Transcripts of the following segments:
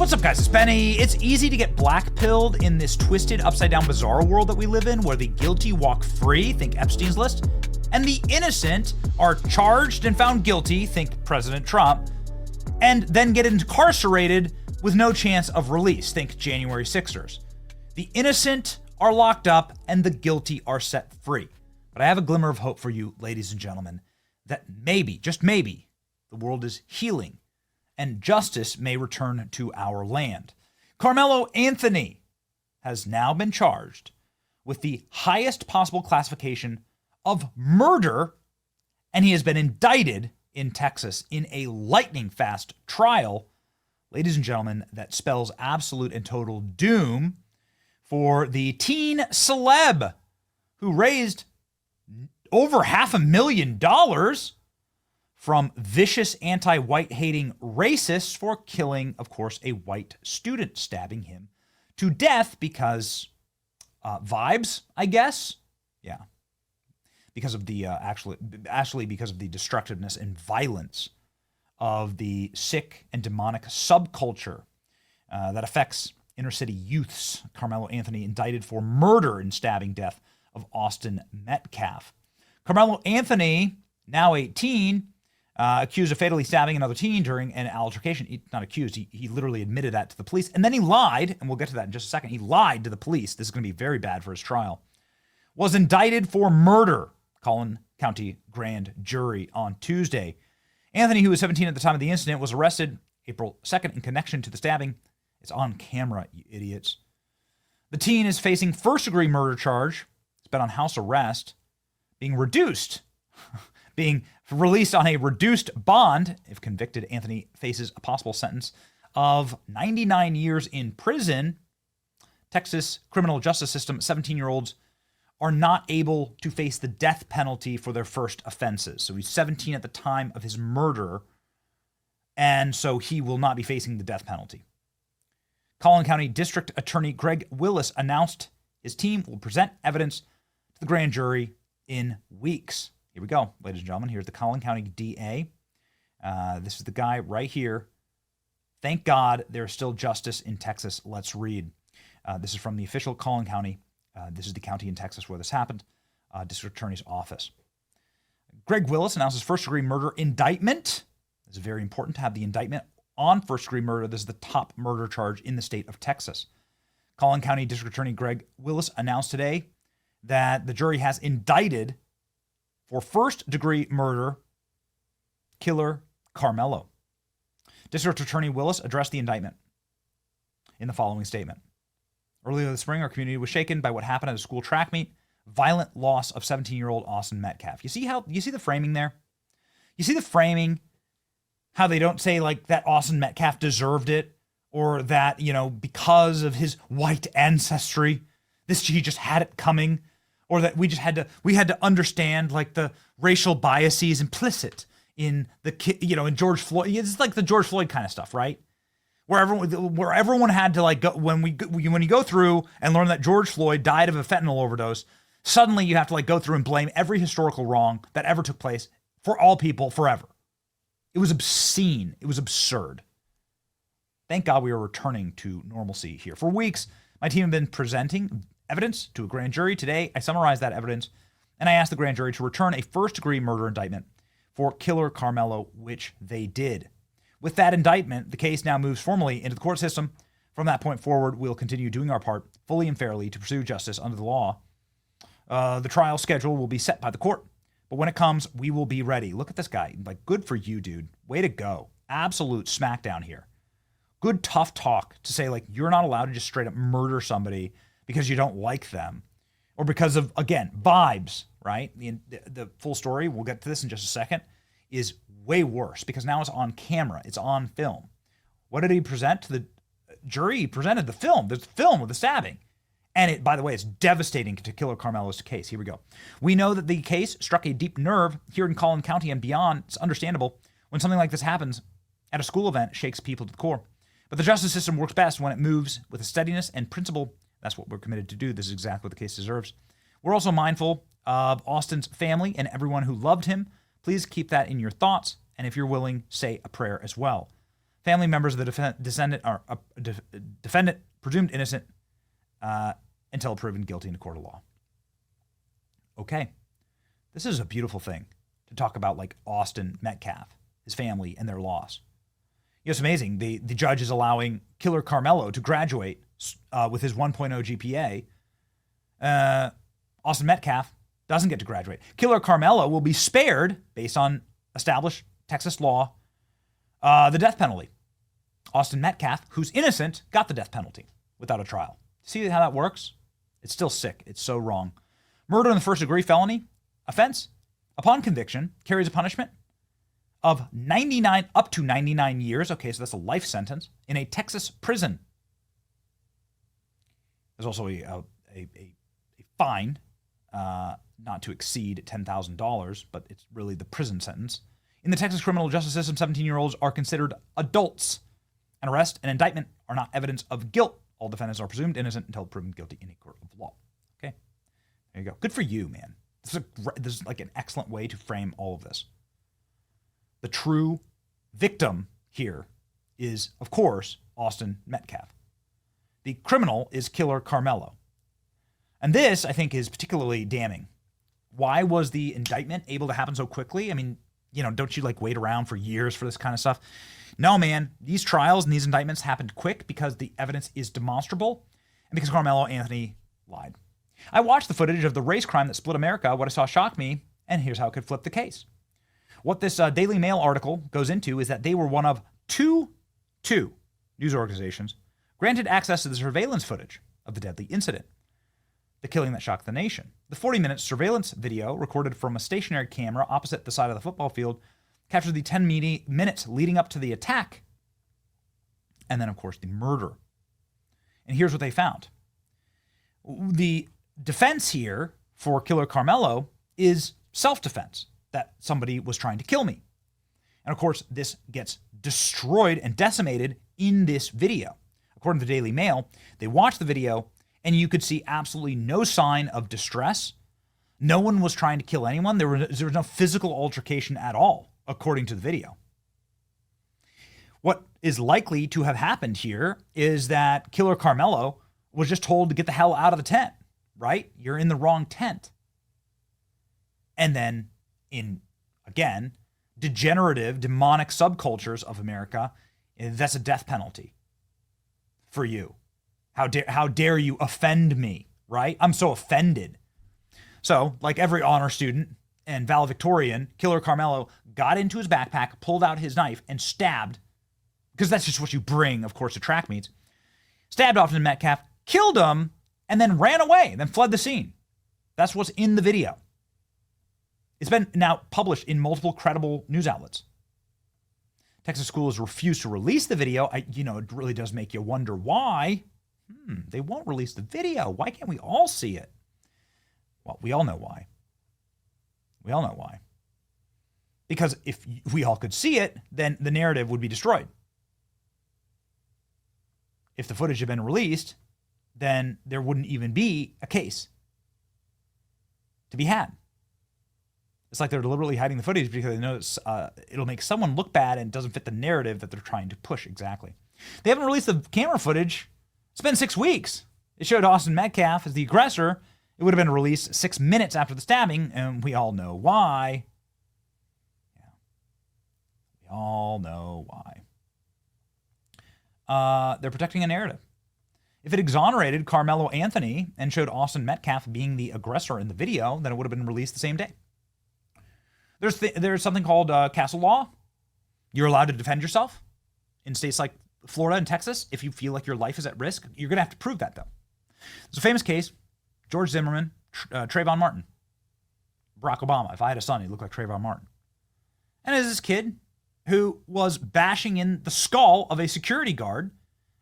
What's up, guys? It's Benny. It's easy to get black-pilled in this twisted, upside-down, bizarre world that we live in, where the guilty walk free, think Epstein's List, and the innocent are charged and found guilty, think President Trump, and then get incarcerated with no chance of release, think January 6ers. The innocent are locked up and the guilty are set free. But I have a glimmer of hope for you, ladies and gentlemen, that maybe, just maybe, the world is healing and justice may return to our land. Karmelo Anthony has now been charged with the highest possible classification of murder, and he has been indicted in Texas in a lightning-fast trial, ladies and gentlemen, that spells absolute and total doom for the teen celeb who raised over $500,000 from vicious anti-white hating racists for killing, of course, a white student, stabbing him to death because vibes, I guess. Yeah. Because of the actually because of the destructiveness and violence of the sick and demonic subculture that affects inner city youths. Karmelo Anthony indicted for murder and stabbing death of Austin Metcalf. Karmelo Anthony, now 18, accused of fatally stabbing another teen during an altercation. Not accused, he literally admitted that to the police. And then he lied, and we'll get to that in just a second. He lied to the police. This is going to be very bad for his trial. Was indicted for murder, Collin County grand jury on Tuesday. Anthony, who was 17 at the time of the incident, was arrested April 2nd in connection to the stabbing. It's on camera, you idiots. The teen is facing first-degree murder charge. He's been on house arrest, being released on a reduced bond. If convicted, Anthony faces a possible sentence of 99 years in prison. Texas criminal justice system, 17-year-olds are not able to face the death penalty for their first offenses. So he's 17 at the time of his murder, and so he will not be facing the death penalty. Collin County District Attorney Greg Willis announced his team will present evidence to the grand jury in weeks. Here we go, ladies and gentlemen. Here's the Collin County DA. This is the guy right here. Thank God there's still justice in Texas. Let's read. This is from the official Collin County. This is the county in Texas where this happened. District Attorney's Office. Greg Willis announces first-degree murder indictment. It's very important to have the indictment on first-degree murder. This is the top murder charge in the state of Texas. Collin County District Attorney Greg Willis announced today that the jury has indicted for first-degree murder killer Karmelo. District Attorney Willis addressed the indictment in the following statement. Earlier this spring, our community was shaken by what happened at a school track meet. Violent loss of 17-year-old Austin Metcalf. You see the framing there? You see the framing? How they don't say like that Austin Metcalf deserved it, or that, because of his white ancestry, he just had it coming, or that we had to understand like the racial biases implicit in in George Floyd. It's like the George Floyd kind of stuff, right? Where everyone had to like go when you go through and learn that George Floyd died of a fentanyl overdose. Suddenly you have to like go through and blame every historical wrong that ever took place for all people forever. It was obscene. It was absurd. Thank God we are returning to normalcy here. For weeks, my team have been presenting evidence to a grand jury. Today, I summarized that evidence, and I asked the grand jury to return a first-degree murder indictment for killer Karmelo, which they did. With that indictment, the case now moves formally into the court system. From that point forward, we'll continue doing our part fully and fairly to pursue justice under the law. The trial schedule will be set by the court, but when it comes, we will be ready. Look at this guy. Like, good for you, dude. Way to go. Absolute smackdown here. Good tough talk to say, like, you're not allowed to just straight up murder somebody because you don't like them or because of, again, vibes, right? The full story, we'll get to this in just a second, is way worse because now it's on camera. It's on film. What did he present to the jury? He presented the film. There's film of the stabbing. And it, by the way, it's devastating to killer Karmelo's case. Here we go. We know that the case struck a deep nerve here in Collin County and beyond. It's understandable when something like this happens at a school event, it shakes people to the core. But the justice system works best when it moves with a steadiness and principle. That's what we're committed to do. This is exactly what the case deserves. We're also mindful of Austin's family and everyone who loved him. Please keep that in your thoughts. And if you're willing, say a prayer as well. Family members of the defendant presumed innocent until proven guilty in a court of law. Okay. This is a beautiful thing to talk about, like Austin Metcalf, his family, and their loss. You know, it's amazing. The judge is allowing killer Karmelo to graduate with his 1.0 GPA. Austin Metcalf doesn't get to graduate. Killer Karmelo will be spared, based on established Texas law, the death penalty. Austin Metcalf, who's innocent, got the death penalty without a trial. See how that works? It's still sick. It's so wrong. Murder in the first-degree felony offense, upon conviction, carries a punishment of 99 up to 99 years. Okay, so that's a life sentence in a Texas prison. There's also a fine, not to exceed $10,000, but it's really the prison sentence. In the Texas criminal justice system, 17-year-olds are considered adults. An arrest and indictment are not evidence of guilt. All defendants are presumed innocent until proven guilty in a court of law. Okay, there you go. Good for you, man. This is like an excellent way to frame all of this. The true victim here is, of course, Austin Metcalf. The criminal is killer Karmelo. And this, I think, is particularly damning. Why was the indictment able to happen so quickly? I mean, you know, don't you like wait around for years for this kind of stuff? No, man. These trials and these indictments happened quick because the evidence is demonstrable and because Karmelo Anthony lied. I watched the footage of the race crime that split America. What I saw shocked me, and here's how it could flip the case. What this Daily Mail article goes into is that they were one of two news organizations granted access to the surveillance footage of the deadly incident, the killing that shocked the nation. The 40-minute surveillance video recorded from a stationary camera opposite the side of the football field captured the 10 minutes leading up to the attack and then, of course, the murder. And here's what they found. The defense here for killer Karmelo is self-defense, that somebody was trying to kill me. And of course, this gets destroyed and decimated in this video. According to the Daily Mail, they watched the video and you could see absolutely no sign of distress. No one was trying to kill anyone. There was no physical altercation at all, according to the video. What is likely to have happened here is that killer Karmelo was just told to get the hell out of the tent, right? You're in the wrong tent. And then in, again, degenerative, demonic subcultures of America, that's a death penalty for you. How dare you offend me, right? I'm so offended. So, like every honor student and valedictorian, killer Karmelo got into his backpack, pulled out his knife, and stabbed, because that's just what you bring, of course, to track meets, stabbed Austin Metcalf, killed him, and then ran away, then fled the scene. That's what's in the video. It's been now published in multiple credible news outlets. Texas schools refused to release the video. It really does make you wonder why. They won't release the video. Why can't we all see it? Well, we all know why. We all know why. Because if we all could see it, then the narrative would be destroyed. If the footage had been released, then there wouldn't even be a case to be had. It's like they're deliberately hiding the footage because they know it'll make someone look bad and it doesn't fit the narrative that they're trying to push exactly. They haven't released the camera footage. It's been 6 weeks. It showed Austin Metcalf as the aggressor. It would have been released 6 minutes after the stabbing, and we all know why. Yeah. We all know why. They're protecting a narrative. If it exonerated Karmelo Anthony and showed Austin Metcalf being the aggressor in the video, then it would have been released the same day. There's something called castle law. You're allowed to defend yourself in states like Florida and Texas. If you feel like your life is at risk, you're going to have to prove that, though. There's a famous case, George Zimmerman, Trayvon Martin, Barack Obama. If I had a son, he'd look like Trayvon Martin. And there's this kid who was bashing in the skull of a security guard,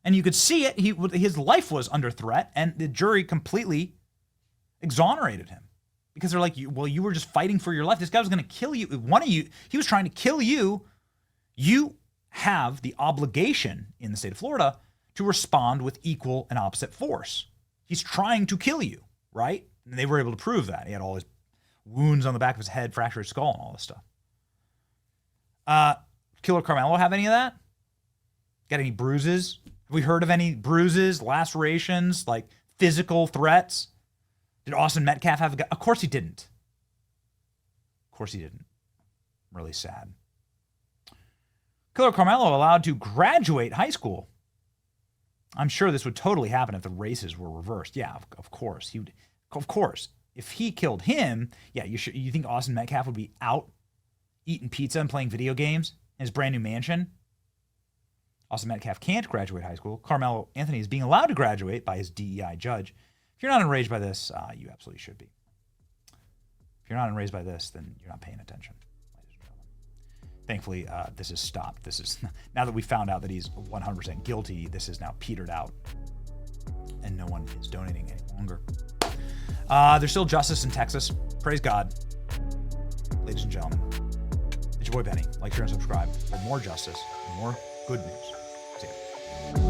and you could see it. His life was under threat, and the jury completely exonerated him. Because they're like, you were just fighting for your life. This guy was going to kill you. He was trying to kill you. You have the obligation in the state of Florida to respond with equal and opposite force. He's trying to kill you, right? And they were able to prove that. He had all his wounds on the back of his head, fractured skull, and all this stuff. Killer Karmelo have any of that? Got any bruises? Have we heard of any bruises, lacerations, like physical threats? Did Austin Metcalf have a gun? Of course he didn't. Of course he didn't. Really sad. Killer Karmelo allowed to graduate high school. I'm sure this would totally happen if the races were reversed. Yeah, of course. Of course. If he killed him, yeah, you think Austin Metcalf would be out eating pizza and playing video games in his brand new mansion? Austin Metcalf can't graduate high school. Carmelo Anthony is being allowed to graduate by his DEI judge. If you're not enraged by this, you absolutely should be. If you're not enraged by this, then you're not paying attention, ladies and gentlemen. Thankfully, this is stopped. This is, now that we found out that he's 100% guilty, this is now petered out, and no one is donating any longer. There's still justice in Texas. Praise God. Ladies and gentlemen, it's your boy Benny. Like, share, and subscribe for more justice and more good news. See ya.